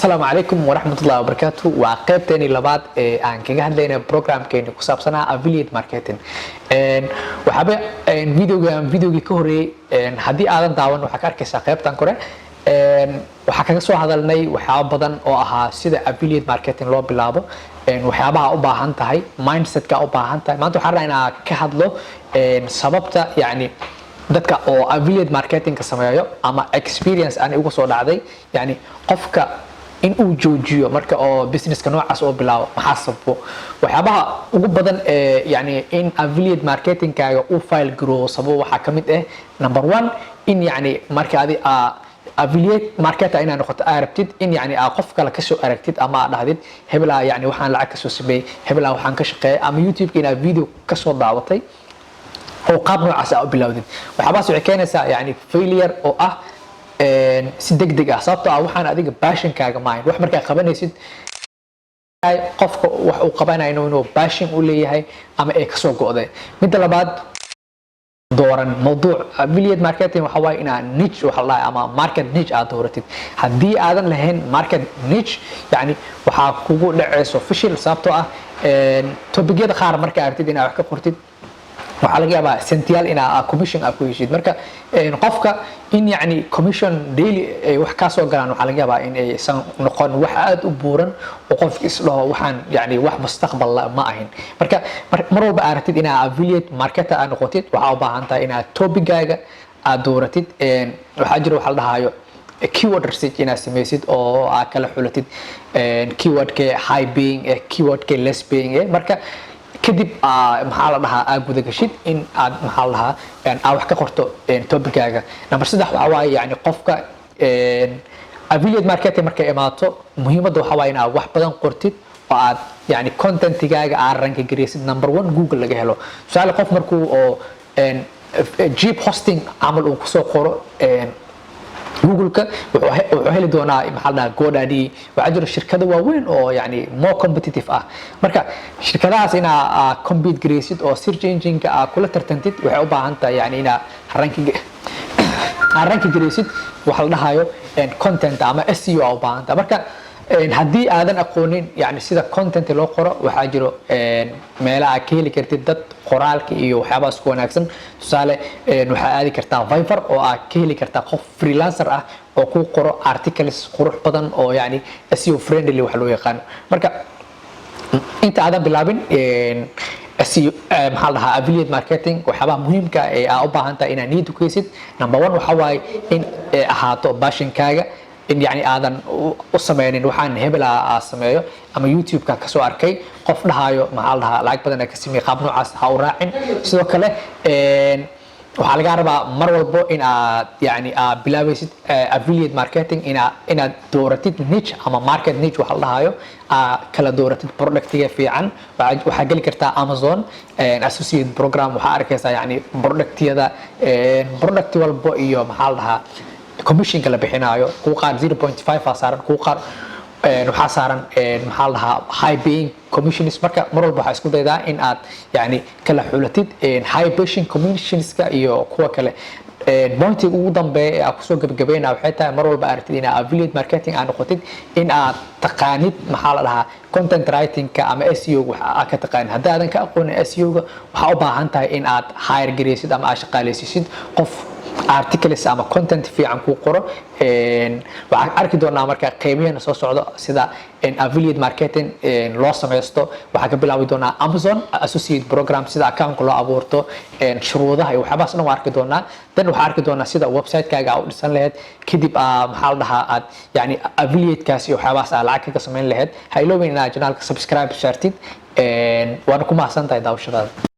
السلام عليكم ورحمة الله وبركاته وقيبتين لبعض عن كجه هدينا برنامج كأنه كسبنا affiliate marketing وحابة فيديو كهري هدي آدم داون وحكار كساقيبتان كره وحكا سو hadalnay waxyaabo badan oo ahaa sida affiliate marketing loo bilaabo waxyaabaha u baahan tahay mindset-ka u baahan tahay maanta waxaan rabnaa ka hadlo sababta yani dadka oo affiliate marketing ka sameeyo ama experience aan ugu soo dhacday yani qofka in uu joojiyo marka oo business-ka noocaas oo bilaabo maxaa sababo waxyaabaha ugu badan yani in affiliate marketing-kaaga uu file grow sababo waxa kamid ah number 1 in yani marka adi affiliate market ayna noqoto aragtid in yani qof kale ka soo aragtid ama dhahdid hebla yani waxaan lacag ka soo sameeyay hebla waxaan ka shaqeeyay ama YouTube ina video ka soo daawatay oo qaab noocaas ah bilowdid waxaas waxay keenaysaa yani failure oo ah si degdeg ah sababtoo ah waxaan adiga passion kaaga maayn wax markaa qabanaysid qofka wax uu qabanayo inuu passion u leeyahay ama ay ka soo go'day mid labaad dooran mawduuc affiliate marketing waxa way ina niche waxa la ama market niche aad dooratid hadii aadan lahayn market niche yani waxa kugu dhacayso fashil sababtoo ah topicyada qaar marka aragtid ina wax ka qortid waxa laga yaabaa sential ina commission aad ku heshid marka qofka in yani commission daily wax ka soo galaan waxa laga yaabaa in ay san noqon wax aad u buuran oo qofka isdhaho waxaan yani wax mustaqbal ma ahin marka mar walba aragtid ina affiliate marketer aad noqotid waxa u baahan tahay ina topicaaga aad dooratid waxa jira waxa la dhahayo keyword research ina sameysid oo aad kala xulatid keyword-ka high paying keyword-ka less paying marka kadib maxaa la dhahaa aad guda gashid in aad maxaa la dhahaa aad wax ka qorto topicaaga number 3 waxa waaye yani qofka affiliate marketing markay imaato muhiimadda waxa waaye inaad wax badan qortid oo aad yani content-gaaga aad rank gareysid number 1 Google laga helo su'aal qof markuu oo cheap hosting amal uu ku soo qoro Google-ka wuxuu heli doonaa maxaa la GoDaddy waxa jira shirkado waaweyn oo yani more competitive ah marka shirkadahaas ina compete gareysid oo search engine-ka aad kula tartantid waxay u baahan tahay yani ina rank gareysid waxa la dhahayo content ama SEO u baahan tahay marka hadii aadan aqoonin yani sida content loo qoro waxa jiro meelaha ka heli kartid dad qoraalka iyo waxyaabaha isku wanaagsan tusaale waxa aadi kartaa Fiverr oo aad ka heli kartaa qof freelancer ah oo ku qoro articles qurux badan oo yani SEO friendly wax loo yaqaan marka inta aadan bilaabin SEO maxaa la dhahaa affiliate marketing waxyaabaha muhiimka ah ee aad u baahan tahay inaad niyad ku haysid number 1 waxa waaye in ahaato passion-kaaga in yani aadan u sameeynin waxaan hebel sameeyo ama YouTube-ka ka soo arkay qof dhahayo maxaa la dhahaa lacag badan ka sameeyay qaab noocaas ha u raacin sidoo kale waxa laga rabaa mar walbo in aad yani bilaabaysid affiliate marketing inaad dooratid niche ama market niche waxa la dhahayo kala dooratid product-iga fiican waxa gali kartaa Amazon associate program waxa arkaysaa yani product walbo iyo maxaa la dhahaa commission kala bixinayo ku qaar 0.5 saaran ku qaar waxa saaran maxaa la dhahaa high paying commissions marka mar walba waxa isku daydaa in aad yani kala xulatid high paying commissions-ka iyo kuwa kale pointiga ugu dambeeya aad ku soo gabagabeynaa waxay tahay mar walba aragtid in affiliate marketing aad noqotid in aad taqaanid maxaa la dhahaa content writing-ka ama SEO waxa aad ka taqaanid haddii aadan ka aqoonin SEO-ga waxa u baahan tahay in aad hire gareysid ama aad shaqaaleysiisid qof articles ama content fiican ku qoro waxa arki doonaa marka qiimaheena soo socdo sida affiliate marketing loo sameesto waxa ka bilaabi doonaa Amazon associate program sida account loo abuurto shuruudaha iyo waxaas dhan arki doonaa dan waxa arki doonaa sida website-kaaga u dhisan lahayd kadib maxaa la dhahaa aad yani affiliate-kaas iyo waxaas lacag ka sameyn lahayd ha iloobin inaad channel-ka subscribe shartid waana ku mahadsantahay daawashadaada